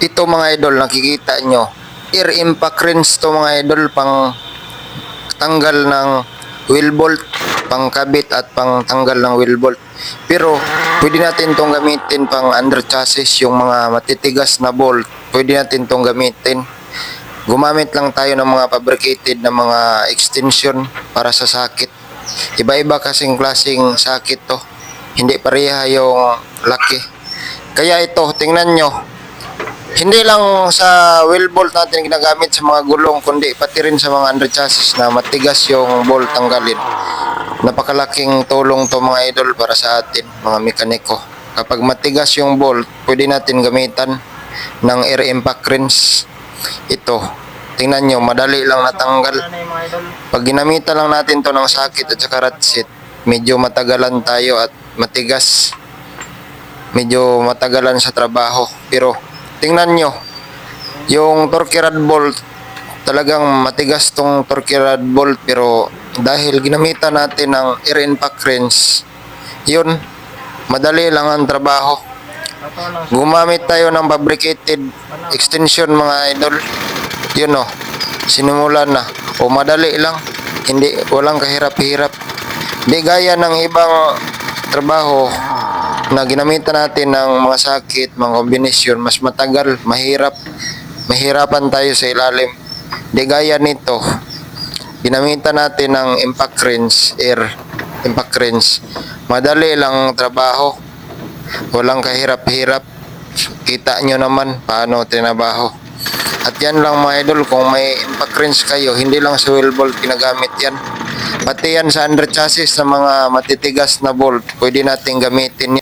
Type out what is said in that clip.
Ito mga idol, nakikita nyo, air impact rinse to mga idol, pang tanggal ng wheel bolt, pang kabit at pang tanggal ng wheel bolt. Pero pwede natin tong gamitin pang under chassis, yung mga matitigas na bolt, pwede natin tong gamitin. Gumamit lang tayo ng mga fabricated na mga extension para sa sakit. Iba-iba kasing klaseng sakit to, hindi pareha yung laki. Kaya ito, tingnan nyo, hindi lang sa wheel bolt natin ginagamit sa mga gulong, kundi pati rin sa mga under chassis na matigas yung bolt tanggalin. Napakalaking tulong to mga idol para sa atin, mga mekaniko. Kapag matigas yung bolt, pwede natin gamitan ng air impact rinse. Ito, tingnan nyo, madali lang natanggal. Pag ginamitan lang natin to ng sakit at saka ratchet, medyo matagalan tayo at matigas. Medyo matagalan sa trabaho. Pero tingnan nyo, yung torque rod bolt, talagang matigas tong torque rod bolt, pero dahil ginamitan natin ng air impact rinse, yun, madali lang ang trabaho. Gumamit tayo ng fabricated extension mga idol. Yun o, sinimulan na. O madali lang, hindi, walang kahirap-hirap. Di gaya ng ibang trabaho na ginamitan natin ng mga sakit, mga kombinasyon, mas matagal, mahirapan tayo sa ilalim. Di gaya nito, ginamitan natin ng impact rinse, air impact rinse. Madali lang trabaho, walang kahirap-hirap. Kita nyo naman paano tinabaho. At yan lang mga idol, kung may impact rinse kayo, hindi lang sa wheel bolt ginagamit yan. Pati yan sa under chassis, sa mga matitigas na bolt, pwede natin gamitin yan.